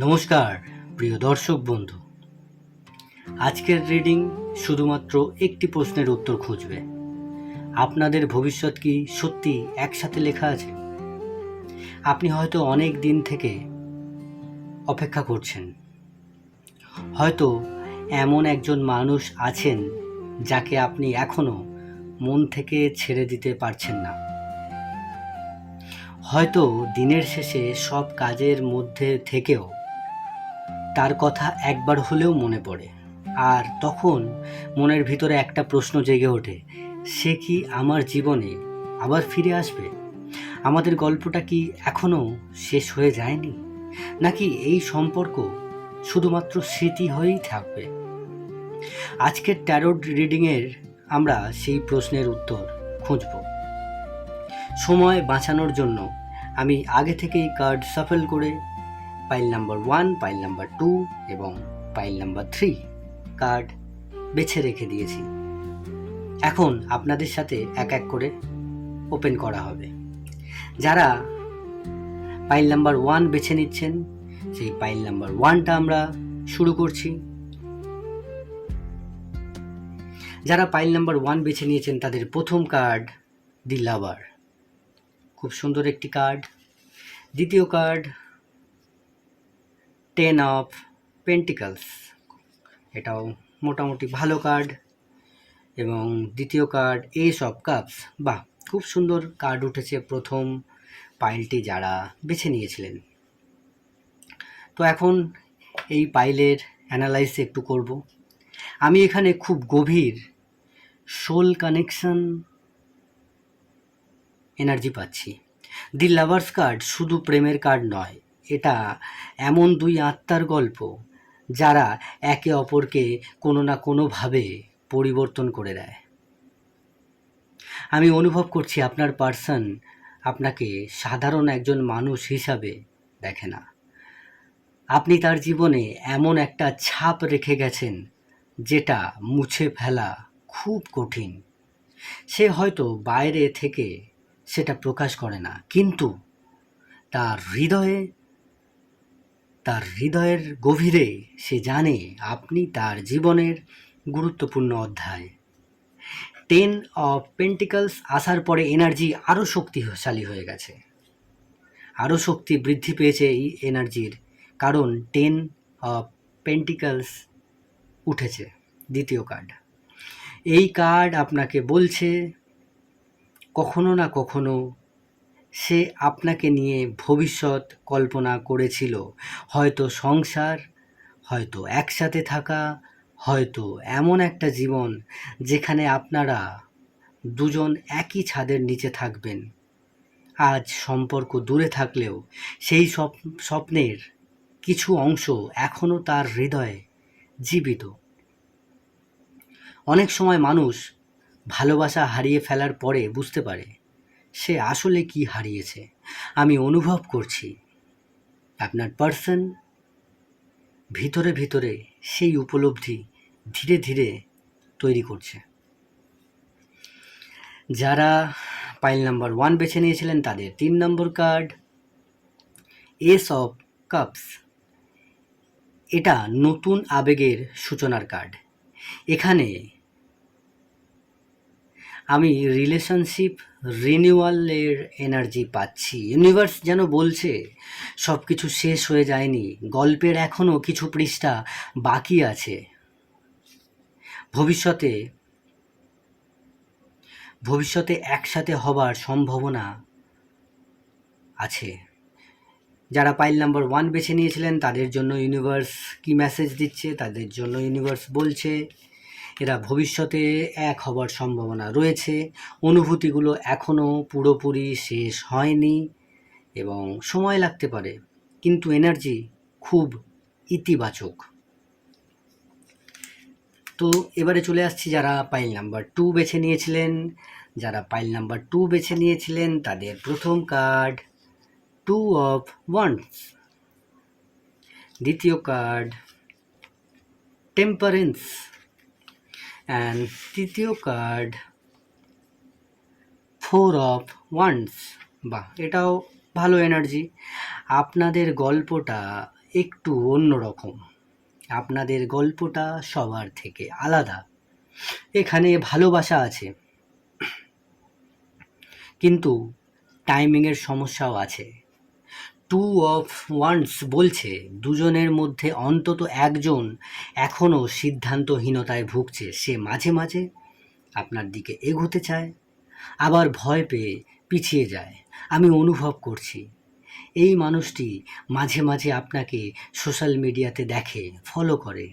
নমস্কার প্রিয় দর্শক বন্ধু। আজকের রিডিং শুধুমাত্র একটি প্রশ্নের উত্তর খুঁজবে। আপনাদের ভবিষ্যৎ কি সত্যি একসাথে লেখা আছে? আপনি হয়তো অনেক দিন থেকে অপেক্ষা করছেন। হয়তো এমন একজন মানুষ আছেন যাকে আপনি এখনো মন থেকে ছেড়ে দিতে পারছেন না। হয়তো দিনের শেষে সব কাজের মধ্যে থেকেও তার কথা একবার হলেও মনে পড়ে, আর তখন মনের ভিতরে একটা প্রশ্ন জেগে ওঠে, সে কি আমার জীবনে আবার ফিরে আসবে? আমাদের গল্পটা কি এখনো শেষ হয়ে যায়নি, নাকি এই সম্পর্ক শুধুমাত্র স্মৃতি হয়েই থাকবে? আজকের ট্যারোট রিডিংয়ের আমরা সেই প্রশ্নের উত্তর খুঁজব। সময় বাঁচানোর জন্য আমি আগে থেকেই কার্ড শাফল করে পাইল নাম্বার 1, পাইল নাম্বার 2 এবং পাইল নাম্বার 3 কার্ড বেছে রেখে দিয়েছি। এখন আপনাদের সাথে এক এক করে ওপেন করা হবে। যারা পাইল নাম্বার 1 বেছে নিচ্ছেন, সেই পাইল নাম্বার 1টা আমরা শুরু করছি। যারা পাইল নাম্বার 1 বেছে নিয়েছেন তাদের প্রথম কার্ড দি লাভার, খুব সুন্দর একটি কার্ড। দ্বিতীয় কার্ড 10 অফ পেন্টিকলস, এটাও মোটামুটি ভালো কার্ড। এবং দ্বিতীয় কার্ড এস অফ কাপস। বাহ, খুব সুন্দর কার্ড উঠেছে প্রথম পাইলটি যারা বেছে নিয়েছিলেন। তো এখন এই পাইলের অ্যানালাইজ একটু করব। আমি এখানে খুব গভীর সোল কানেকশন এনার্জি পাচ্ছি। দি লাভার্স কার্ড শুধু প্রেমের কার্ড নয়, এটা এমন দুই আত্মার গল্প যারা একে অপরকে কোনো না কোনোভাবে পরিবর্তন করে দেয়। আমি অনুভব করছি আপনার পার্সন আপনাকে সাধারণ একজন মানুষ হিসাবে দেখে না। আপনি তার জীবনে এমন একটা ছাপ রেখে গেছেন যেটা মুছে ফেলা খুব কঠিন। সে হয়তো বাইরে থেকে সেটা প্রকাশ করে না, কিন্তু তার হৃদয়ের গভীরে সে জানে আপনি তার জীবনের গুরুত্বপূর্ণ অধ্যায়। 10 অফ পেন্টিকলস আসার পরে এনার্জি আরও শক্তিশালী হয়ে গেছে, আরও শক্তি বৃদ্ধি পেয়েছে এই এনার্জির, কারণ 10 অফ পেন্টিকলস উঠেছে দ্বিতীয় কার্ড। এই কার্ড আপনাকে বলছে কখনো না কখনো সে আপনাকে নিয়ে ভবিষ্যৎ কল্পনা করেছিল, হয়তো সংসার, হয়তো একসাথে থাকা, হয়তো এমন একটা জীবন যেখানে আপনারা দুজন একই ছাদের নিচে থাকবেন। আজ সম্পর্ক দূরে থাকলেও সেই স্বপ্নের কিছু অংশ এখনও তার হৃদয়ে জীবিত। অনেক সময় মানুষ ভালোবাসা হারিয়ে ফেলার পরে বুঝতে পারে সে আসলে কি হারিয়েছে। আমি অনুভব করছি আপনার পার্সন ভিতরে ভিতরে সেই উপলব্ধি ধীরে ধীরে তৈরি করছে। যারা পাইল নাম্বার 1 বেছে নিয়েছিলেন তাদের 3 নম্বর কার্ড এস অফ কাপস। এটা নতুন আবেগের সূচনার কার্ড। এখানে আমি রিলেশনশিপ রিনিউয়ালের এনার্জি পাচ্ছি। ইউনিভার্স যেন বলছে সব কিছু শেষ হয়ে যায়নি, গল্পের এখনও কিছু পৃষ্ঠা বাকি আছে। ভবিষ্যতে একসাথে হবার সম্ভাবনা আছে। যারা পাইল নাম্বার 1 বেছে নিয়েছিলেন তাদের জন্য ইউনিভার্স কি মেসেজ দিচ্ছে, তাদের জন্য ইউনিভার্স বলছে এরা ভবিষ্যতে এক হবার সম্ভাবনা রয়েছে। অনুভূতিগুলো এখনও পুরোপুরি শেষ হয়নি এবং সময় লাগতে পারে, কিন্তু এনার্জি খুব ইতিবাচক। তো এবারে চলে আসছি যারা পাইল নাম্বার 2 বেছে নিয়েছিলেন। যারা পাইল নাম্বার 2 বেছে নিয়েছিলেন তাদের প্রথম কার্ড 2 অফ ওয়ান্ডস, দ্বিতীয় কার্ড টেম্পারেন্স অ্যান্ড তৃতীয় কার্ড 4 অফ ওয়ান্ডস। বাহ, এটাও ভালো এনার্জি। আপনাদের গল্পটা একটু অন্যরকম। আপনাদের গল্পটা সবার থেকে আলাদা। এখানে ভালোবাসা আছে, কিন্তু টাইমিংয়ের সমস্যাও আছে। টু অফ ওয়ান্স বলছে দুজনের মধ্যে অন্তত একজন এখনও সিদ্ধান্তহীনতায় ভুগছে। সে মাঝে মাঝে আপনার দিকে এগোতে চায়, আবার ভয় পেয়ে পিছিয়ে যায়। আমি অনুভব করছি এই মানুষটি মাঝে মাঝে আপনাকে সোশ্যাল মিডিয়াতে দেখে, ফলো করে,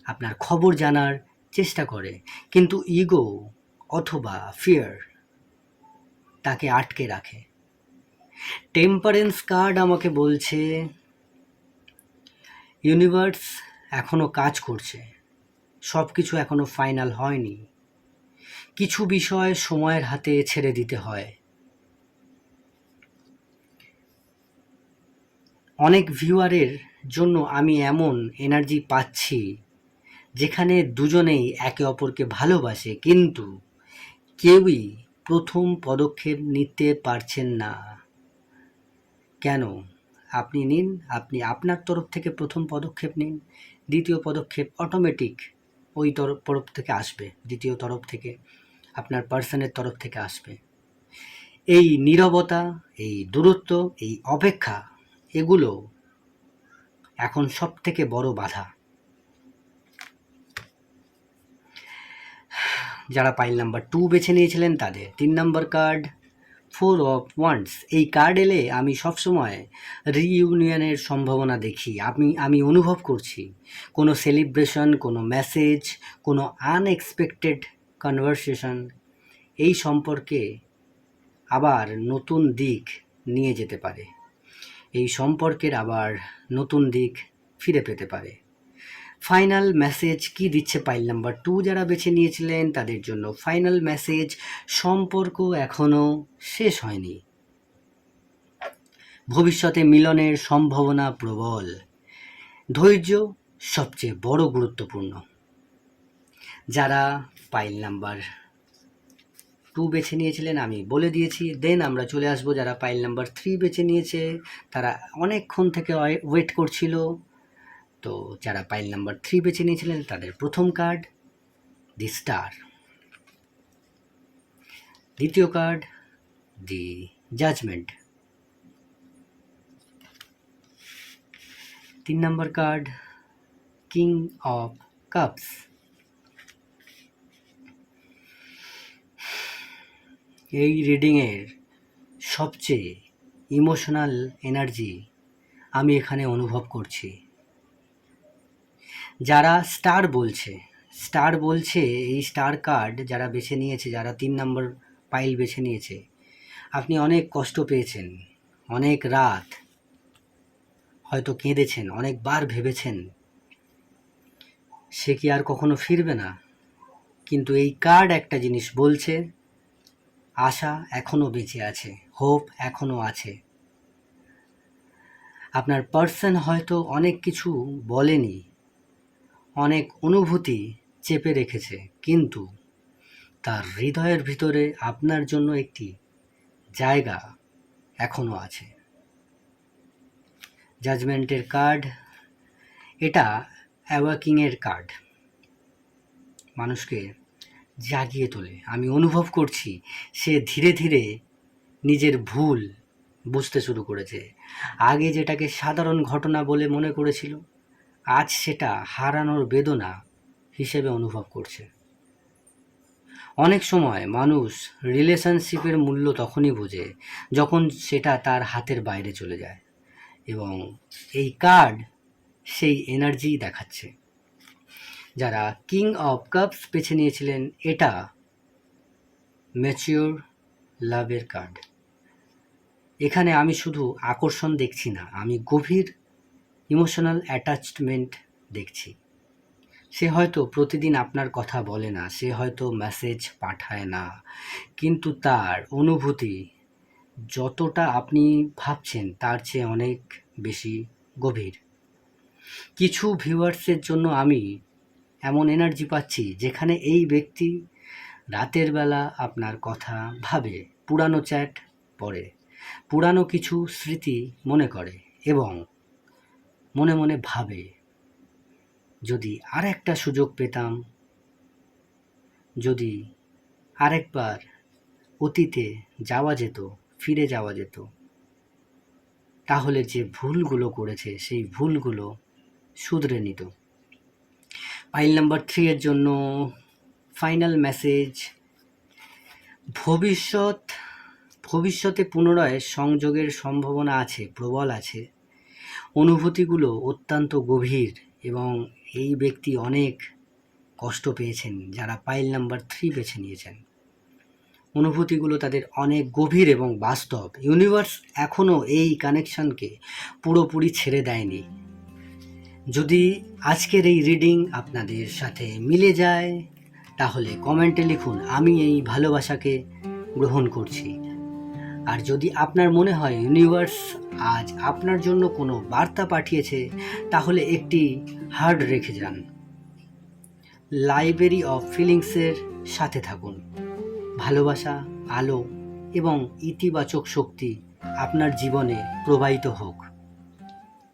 আপনার খবর জানার চেষ্টা করে, কিন্তু ইগো অথবা ফিয়ার তাকে আটকে রাখে। টেম্পারেন্স কার্ড আমাকে বলছে ইউনিভার্স এখনও কাজ করছে, সব কিছু এখনও ফাইনাল হয়নি, কিছু বিষয় সময়ের হাতে ছেড়ে দিতে হয়। অনেক ভিউয়ারের জন্য আমি এমন এনার্জি পাচ্ছি যেখানে দুজনেই একে অপরকে ভালোবাসে, কিন্তু কেউই প্রথম পদক্ষেপ নিতে পারছেন না। কেন? আপনি নিন, আপনি আপনার তরফ থেকে প্রথম পদক্ষেপ নিন, দ্বিতীয় পদক্ষেপ অটোমেটিক ওই তরফ থেকে আসবে, দ্বিতীয় তরফ থেকে আপনার পার্সনের তরফ থেকে আসবে। এই নীরবতা, এই দূরত্ব, এই অপেক্ষা, এগুলো এখন সব থেকে বড় বাধা। যারা পাইল নাম্বার 2 বেছে নিয়েছিলেন তাদের 3 নম্বর কার্ড 4 অফ ওয়ান্ডস। এই কার্ড এলে আমি সবসময় রিইউনিয়নের সম্ভাবনা দেখি। আমি অনুভব করছি কোনো সেলিব্রেশন, কোনো মেসেজ, কোনো আনএক্সপেক্টেড কনভারসেশন এই সম্পর্কে আবার নতুন দিক নিয়ে যেতে পারে, এই সম্পর্কের আবার নতুন দিক ফিরে পেতে পারে। ফাইনাল মেসেজ কি দিচ্ছে পাইল নাম্বার 2 যারা বেছে নিয়েছিলেন তাদের জন্য? ফাইনাল মেসেজ, সম্পর্ক এখনো শেষ হয়নি, ভবিষ্যতে মিলনের সম্ভাবনা প্রবল, ধৈর্য সবচেয়ে বড় গুরুত্বপূর্ণ। যারা পাইল নাম্বার 2 বেছে নিয়েছিলেন আমি বলে দিয়েছি। দেন আমরা চলে আসবো যারা পাইল নাম্বার 3 বেছে নিয়েছে, তারা অনেকক্ষণ থেকে ওয়েট করছিল। তো যারা পাইল নাম্বার 3 বেছে নিয়েছিলেন তাদের প্রথম কার্ড দি স্টার, দ্বিতীয় কার্ড দি জাজমেন্ট, 3 নম্বর কার্ড কিং অফ কাপস। এই রিডিংয়ের সবচেয়ে ইমোশনাল এনার্জি আমি এখানে অনুভব করছি। যারা স্টার বলছে এই স্টার কার্ড যারা বেছে নিয়েছে, যারা 3 নম্বর পাইল বেছে নিয়েছে, আপনি অনেক কষ্ট পেয়েছেন, অনেক রাত হয়তো কেঁদেছেন, অনেকবার ভেবেছেন সে কি আর কখনো ফিরবে না। কিন্তু এই কার্ড একটা জিনিস বলছে, আশা এখনো বেঁচে আছে, হোপ এখনো আছে। আপনার পার্সন হয়তো অনেক কিছু বলেনি, অনেক অনুভূতি চেপে রেখেছে, কিন্তু তার হৃদয়ের ভিতরে আপনার জন্য একটি জায়গা এখনো আছে। জাজমেন্টের কার্ড, এটা অ্যাওয়াকিংয়ের কার্ড, মানুষকে জাগিয়ে তোলে। আমি অনুভব করছি সে ধীরে ধীরে নিজের ভুল বুঝতে শুরু করেছে। আগে যেটাকে সাধারণ ঘটনা বলে মনে করেছিল, আজ সেটা হারানোর বেদনা হিসেবে অনুভব করছে। অনেক সময় মানুষ রিলেশনশিপের মূল্য তখনই বোঝে যখন সেটা তার হাতের বাইরে চলে যায়, এবং এই কার্ড সেই এনার্জি দেখাচ্ছে। যারা কিং অফ কাপস বেছে নিয়েছিলেন, এটা ম্যাচিওর লাভের কার্ড। এখানে আমি শুধু আকর্ষণ দেখছি না, আমি গভীর ইমোশনাল অ্যাটাচমেন্ট দেখছি। সে হয়তো প্রতিদিন আপনার কথা বলে না, সে হয়তো মেসেজ পাঠায় না, কিন্তু তার অনুভূতি যতটা আপনি ভাবছেন তার চেয়ে অনেক বেশি গভীর। কিছু ভিউয়ার্সের জন্য আমি এমন এনার্জি পাচ্ছি যেখানে এই ব্যক্তি রাতের বেলা আপনার কথা ভাবে, পুরানো চ্যাট পড়ে, পুরানো কিছু স্মৃতি মনে করে, এবং মনে মনে ভাবে, যদি আর একটা সুযোগ পেতাম, যদি আরেকবার অতীতে যাওয়া যেত, ফিরে যাওয়া যেত, তাহলে যে ভুলগুলো করেছে সেই ভুলগুলো শুধরে নিত। পাইল নাম্বার 3 এর জন্য ফাইনাল মেসেজ, ভবিষ্যতে পুনরায় সংযোগের সম্ভাবনা আছে, প্রবল আছে। অনুভূতিগুলো অত্যন্ত গভীর এবং এই ব্যক্তি অনেক কষ্ট পেয়েছেন যারা পাইল নাম্বার 3 বেছে নিয়েছেন। অনুভূতিগুলো তাদের অনেক গভীর এবং বাস্তব। ইউনিভার্স এখনও এই কানেকশনকে পুরোপুরি ছেড়ে দেয়নি। যদি আজকের এই রিডিং আপনাদের সাথে মিলে যায় তাহলে কমেন্টে লিখুন, আমি এই ভালোবাসাকে গ্রহণ করছি। আর যদি আপনার মনে হয় ইউনিভার্স আজ আপনার জন্য কোনো বার্তা পাঠিয়েছে, তাহলে একটি হার্ট রেখে যান। লাইব্রেরি অফ ফিলিংসের সাথে থাকুন। ভালোবাসা, আলো এবং ইতিবাচক শক্তি আপনার জীবনে প্রবাহিত হোক।